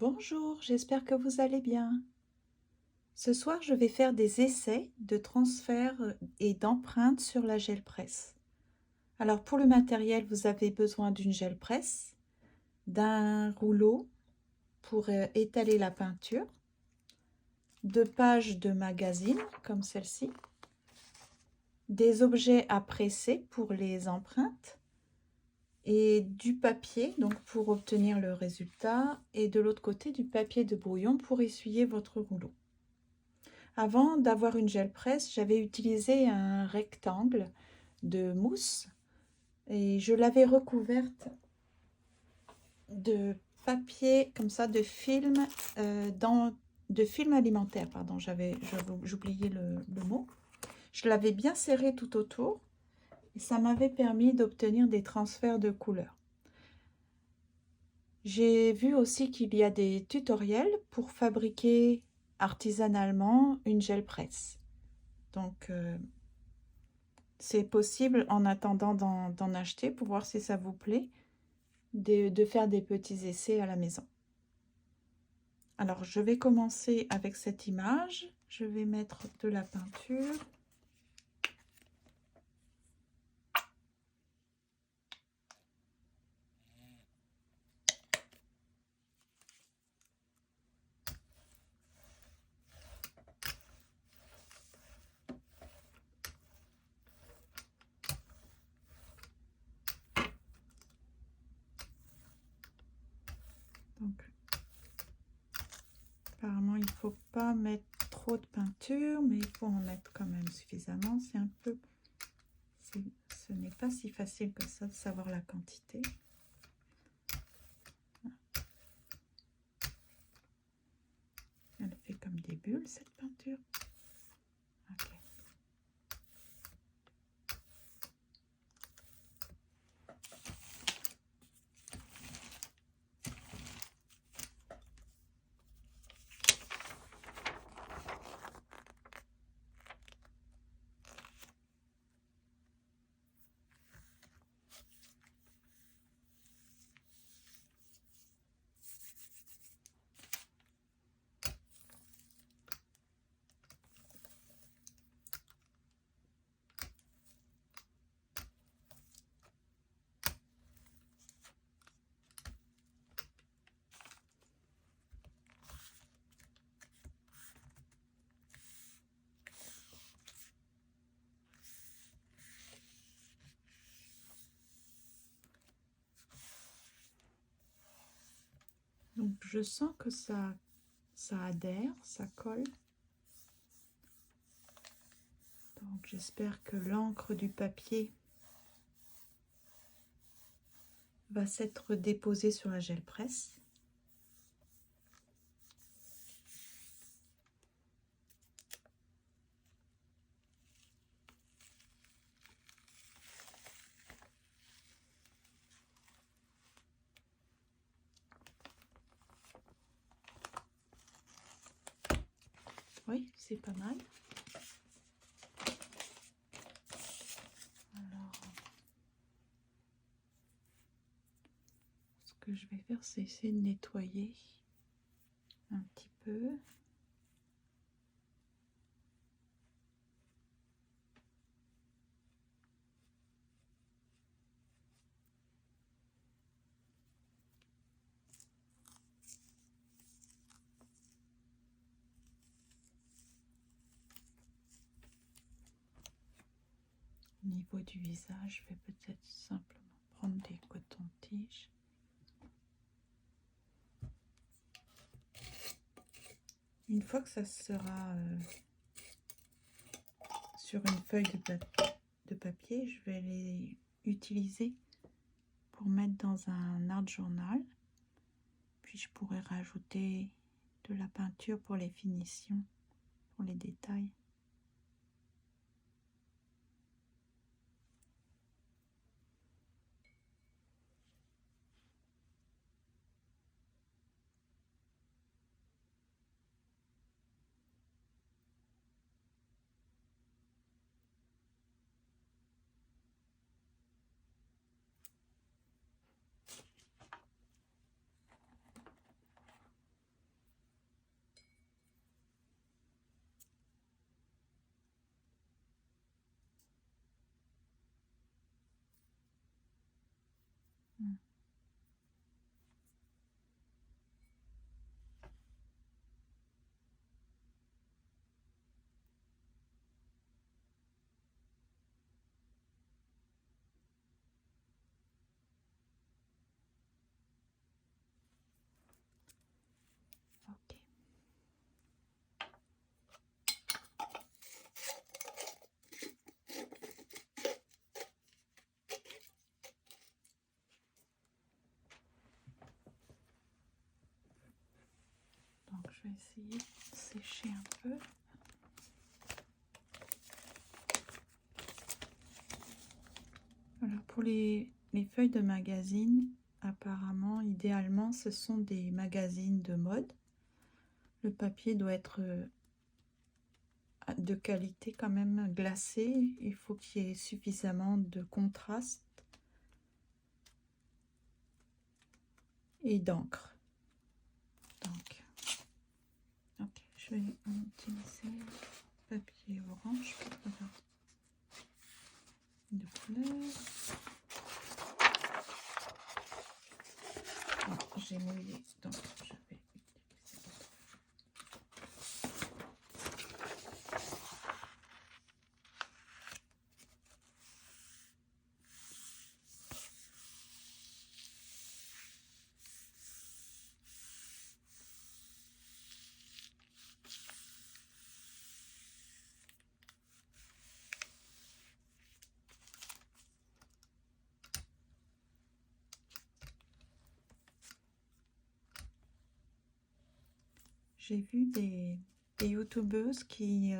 Bonjour, j'espère que vous allez bien. Ce soir, je vais faire des essais de transfert et d'empreinte sur la gel presse. Alors pour le matériel, vous avez besoin d'une gel presse, d'un rouleau pour étaler la peinture, de pages de magazine comme celle-ci, des objets à presser pour les empreintes et du papier donc pour obtenir le résultat et de l'autre côté du papier de brouillon pour essuyer votre rouleau. Avant d'avoir une gel presse, j'avais utilisé un rectangle de mousse et je l'avais recouverte de papier comme ça, de film, de film alimentaire, pardon, j'oubliais le mot. Je l'avais bien serré tout autour et ça m'avait permis d'obtenir des transferts de couleurs. J'ai vu aussi qu'il y a des tutoriels pour fabriquer artisanalement une gel presse. Donc, c'est possible en attendant d'en acheter pour voir si ça vous plaît, de faire des petits essais à la maison. Alors, je vais commencer avec cette image. Je vais mettre de la peinture. Donc, apparemment, il ne faut pas mettre trop de peinture, mais il faut en mettre quand même suffisamment. Ce n'est pas si facile que ça de savoir la quantité. Elle fait comme des bulles, cette peinture. Ok. Donc, je sens que ça adhère, ça colle. Donc, j'espère que l'encre du papier va s'être déposée sur la gel presse. Oui, c'est pas mal. Alors, ce que je vais faire, c'est essayer de nettoyer un petit peu. Au niveau du visage, je vais peut-être simplement prendre des cotons-tiges. Une fois que ça sera sur une feuille de papier, je vais les utiliser pour mettre dans un art journal. Puis je pourrais rajouter de la peinture pour les finitions, pour les détails. je vais essayer de sécher un peu. Alors pour les feuilles de magazine, apparemment, idéalement, ce sont des magazines de mode. Le papier doit être de qualité quand même, glacé. Il faut qu'il y ait suffisamment de contraste et d'encre. Donc, ok, je vais utiliser papier orange de couleur. J'ai mouillé, donc je vais utiliser. J'ai vu des youtubeuses qui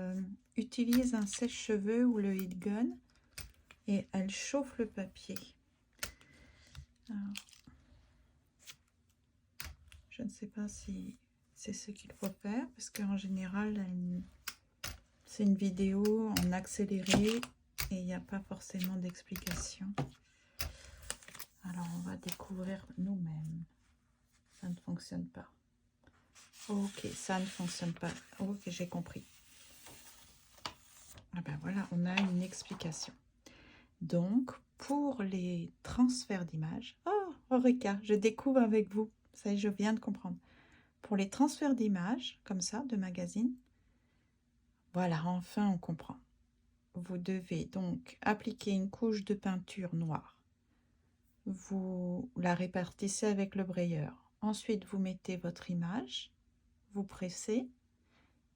utilisent un sèche-cheveux ou le heat gun et elles chauffent le papier. Alors, je ne sais pas si c'est ce qu'il faut faire parce qu'en général c'est une vidéo en accéléré et il n'y a pas forcément d'explication. Alors on va découvrir nous-mêmes. Ça ne fonctionne pas. Ok, ça ne fonctionne pas. Ok, j'ai compris. Ah ben voilà, on a une explication. Donc, pour les transferts d'images... Oh, Eureka, je découvre avec vous. Ça y est, je viens de comprendre. Pour les transferts d'images, comme ça, de magazines, voilà, enfin on comprend. Vous devez donc appliquer une couche de peinture noire. Vous la répartissez avec le brayeur. Ensuite, vous mettez votre image, vous pressez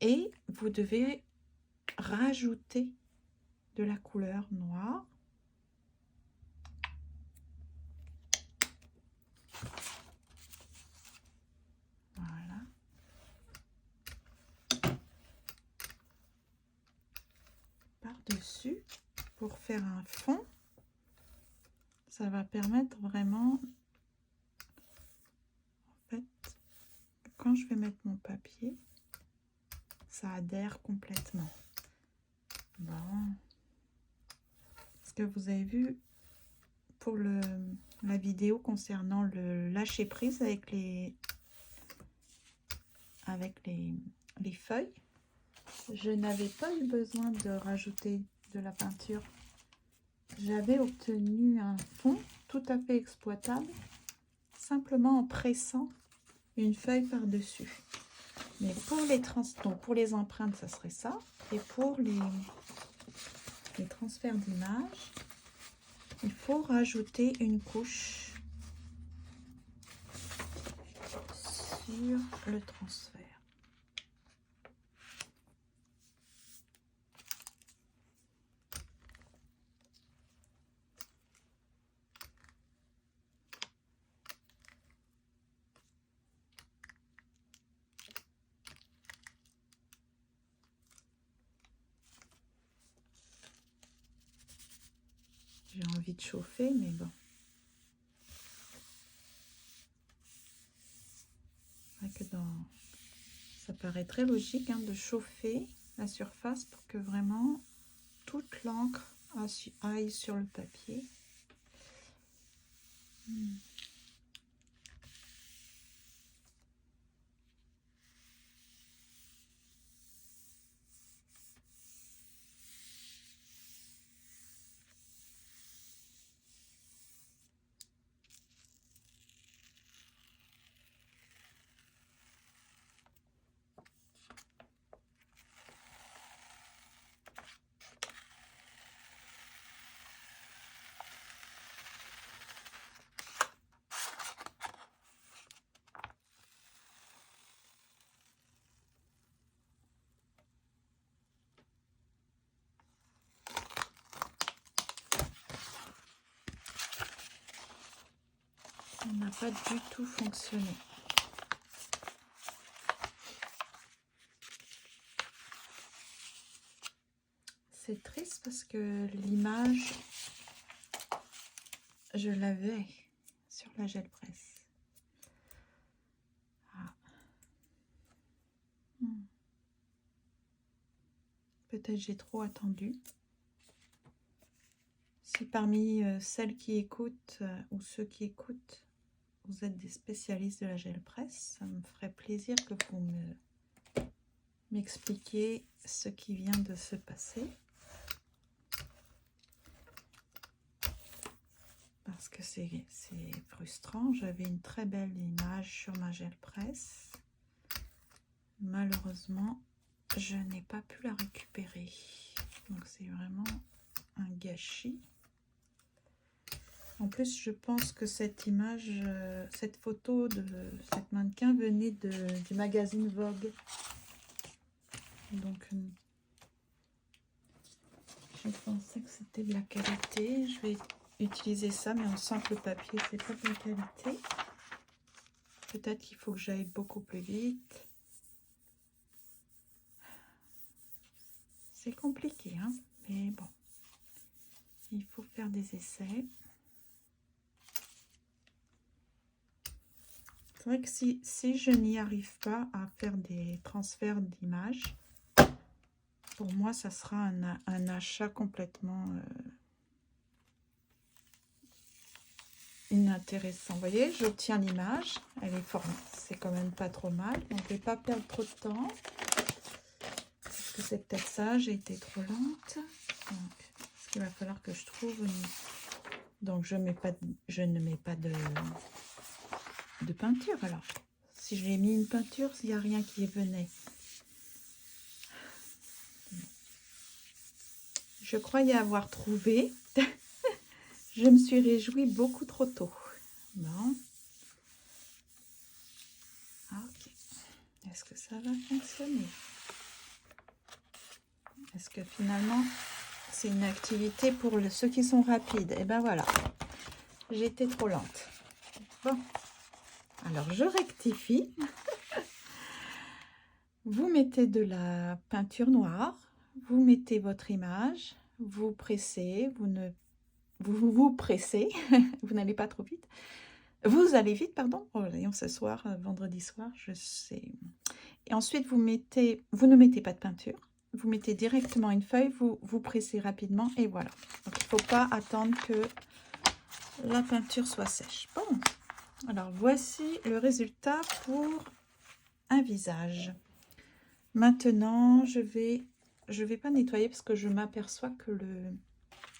et vous devez rajouter de la couleur noire. Voilà. Par-dessus pour faire un fond. Ça va permettre vraiment, en fait, quand je vais mettre mon papier, ça adhère complètement. Bon. Parce que vous avez vu pour la vidéo concernant le lâcher prise avec les feuilles, je n'avais pas eu besoin de rajouter de la peinture. J'avais obtenu un fond tout à fait exploitable simplement en pressant une feuille par-dessus. Mais pour les empreintes, ça serait ça. Et pour les transferts d'images, il faut rajouter une couche sur le transfert. J'ai envie de chauffer, mais bon. Ça paraît très logique de chauffer la surface pour que vraiment toute l'encre aille sur le papier. Ça n'a pas du tout fonctionné. C'est triste parce que l'image, je l'avais sur la gel presse. Ah. Peut-être j'ai trop attendu. Si parmi celles qui écoutent ou ceux qui écoutent, vous êtes des spécialistes de la gel presse, ça me ferait plaisir que vous m'expliquiez ce qui vient de se passer. Parce que c'est frustrant. J'avais une très belle image sur ma gel presse. Malheureusement, je n'ai pas pu la récupérer. Donc c'est vraiment un gâchis. En plus, je pense que cette image, cette photo de cette mannequin venait du magazine Vogue. Donc, je pensais que c'était de la qualité. Je vais utiliser ça, mais on sent que le papier, c'est pas de la qualité. Peut-être qu'il faut que j'aille beaucoup plus vite. C'est compliqué, hein, mais bon. Il faut faire des essais. C'est vrai que si je n'y arrive pas à faire des transferts d'images, pour moi, ça sera un achat complètement inintéressant. Vous voyez, j'obtiens l'image, elle est formée, c'est quand même pas trop mal. Donc, je ne vais pas perdre trop de temps. Parce que c'est peut-être ça, j'ai été trop lente. Donc, ce qu'il va falloir que je trouve. Donc, je ne mets pas de peinture. Alors, si j'ai mis une peinture, s'il n'y a rien qui venait. Je croyais avoir trouvé. Je me suis réjouie beaucoup trop tôt. Bon. Ok. Est-ce que ça va fonctionner? Est-ce que finalement, c'est une activité pour ceux qui sont rapides? Et ben voilà. J'ai été trop lente. Bon. Alors, je rectifie. Vous mettez de la peinture noire. Vous mettez votre image. Vous pressez. Vous pressez. Vous n'allez pas trop vite. Vous allez vite, pardon. Oh, voyons, ce soir, vendredi soir, je sais. Et ensuite, vous ne mettez pas de peinture. Vous mettez directement une feuille, vous pressez rapidement et voilà. Donc, il ne faut pas attendre que la peinture soit sèche. Bon, alors voici le résultat pour un visage. Maintenant, je vais pas nettoyer parce que je m'aperçois que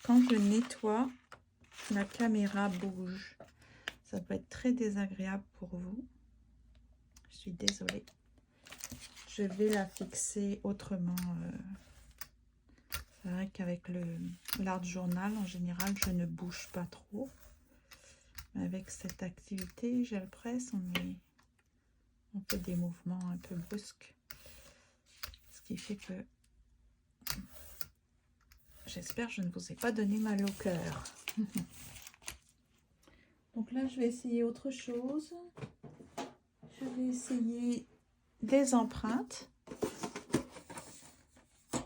quand je nettoie, la caméra bouge. Ça peut être très désagréable pour vous. Je suis désolée. Je vais la fixer autrement. C'est vrai qu'avec l'art journal, en général, je ne bouge pas trop. Mais avec cette activité gel presse, on fait des mouvements un peu brusques. Ce qui fait que j'espère que je ne vous ai pas donné mal au cœur. Donc là, je vais essayer autre chose. Je vais essayer des empreintes.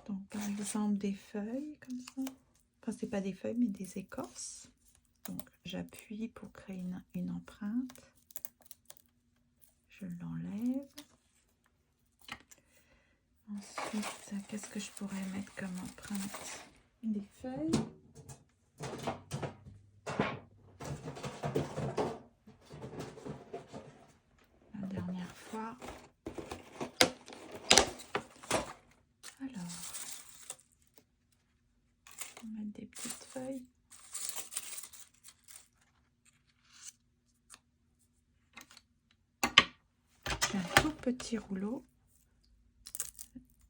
Donc, par exemple, des feuilles comme ça. Enfin, c'est pas des feuilles, mais des écorces. Donc, j'appuie pour créer une empreinte. Je l'enlève. Ensuite, qu'est-ce que je pourrais mettre comme empreinte? Des feuilles. La dernière fois. Alors, on va mettre des petites feuilles. J'ai un tout petit rouleau.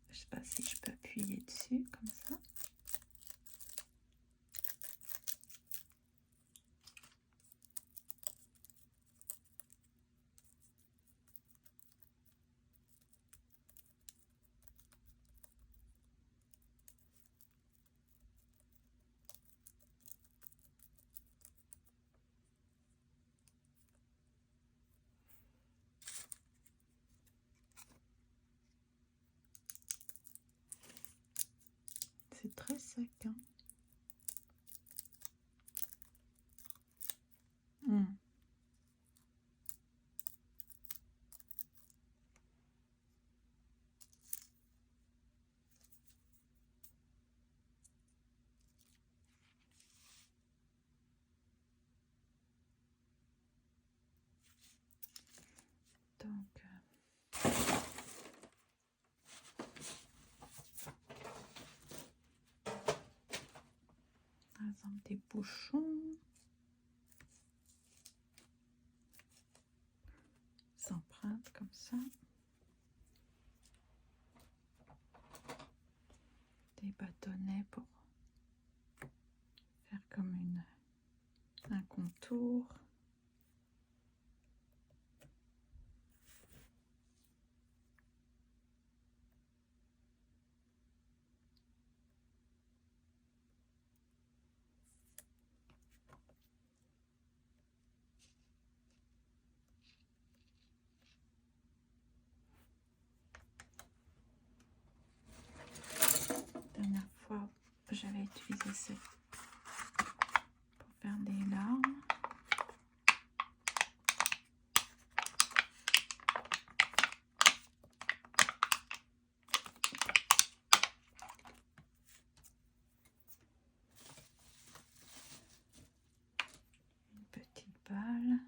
Je ne sais pas si je peux appuyer dessus comme ça. C'est hein. Hmm. Donc, par exemple, des bouchons. Empreintes comme ça. Des bâtonnets pour faire comme un contour. La dernière fois, j'avais utilisé ça pour faire des larmes. Une petite balle.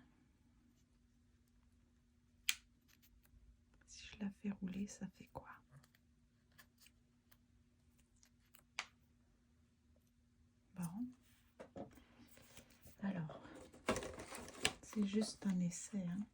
Si je la fais rouler, ça fait quoi? Bon. Alors, c'est juste un essai, hein.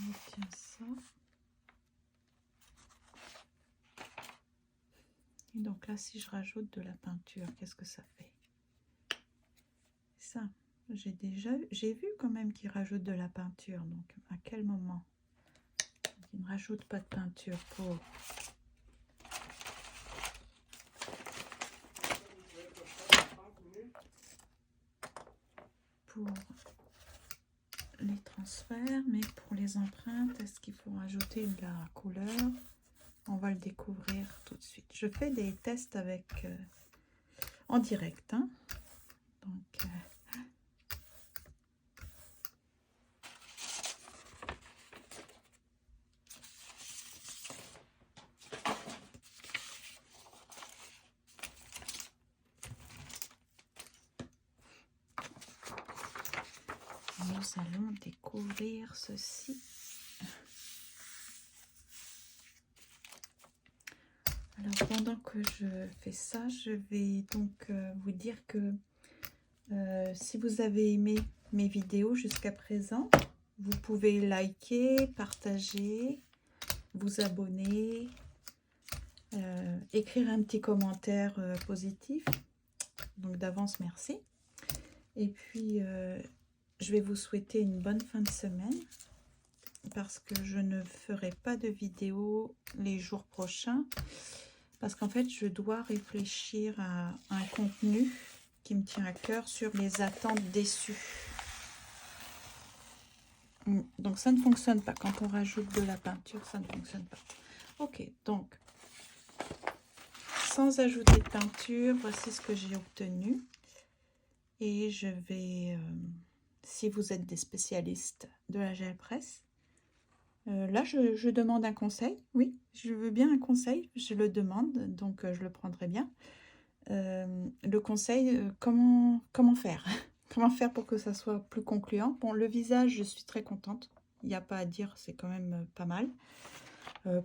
On obtient ça. Et donc là, si je rajoute de la peinture, qu'est-ce que ça fait? Ça, j'ai vu quand même qu'il rajoute de la peinture. Donc, à quel moment? Il ne rajoute pas de peinture pour les transferts, mais pour les empreintes, est-ce qu'il faut rajouter de la couleur? On va le découvrir tout de suite. Je fais des tests avec en direct, hein. Donc, nous allons découvrir ceci. Alors, pendant que je fais ça, je vais donc vous dire que si vous avez aimé mes vidéos jusqu'à présent, vous pouvez liker, partager, vous abonner, écrire un petit commentaire positif. Donc d'avance, merci. Et puis, je vais vous souhaiter une bonne fin de semaine parce que je ne ferai pas de vidéo les jours prochains parce qu'en fait, je dois réfléchir à un contenu qui me tient à cœur sur les attentes déçues. Donc ça ne fonctionne pas. Quand on rajoute de la peinture, ça ne fonctionne pas. Ok, donc sans ajouter de peinture, voici ce que j'ai obtenu. Et je vais, si vous êtes des spécialistes de la gel presse, là je demande un conseil. Oui, je veux bien un conseil, je le demande, donc je le prendrai bien. Le conseil, comment faire? Comment faire pour que ça soit plus concluant? Bon, le visage, je suis très contente. Il n'y a pas à dire, c'est quand même pas mal.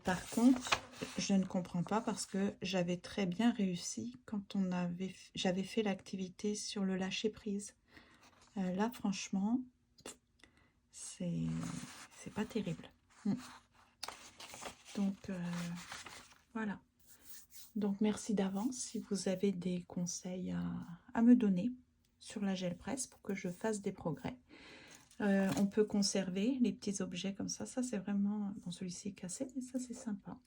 Par contre, je ne comprends pas parce que j'avais très bien réussi quand j'avais fait l'activité sur le lâcher prise. Là, franchement, c'est pas terrible. Donc, voilà. Donc, merci d'avance si vous avez des conseils à me donner sur la gel presse pour que je fasse des progrès. On peut conserver les petits objets comme ça. Ça, c'est vraiment... Bon, celui-ci est cassé, mais ça, c'est sympa.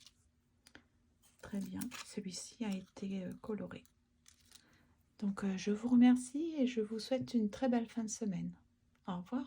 Très bien. Celui-ci a été coloré. Donc, je vous remercie et je vous souhaite une très belle fin de semaine. Au revoir.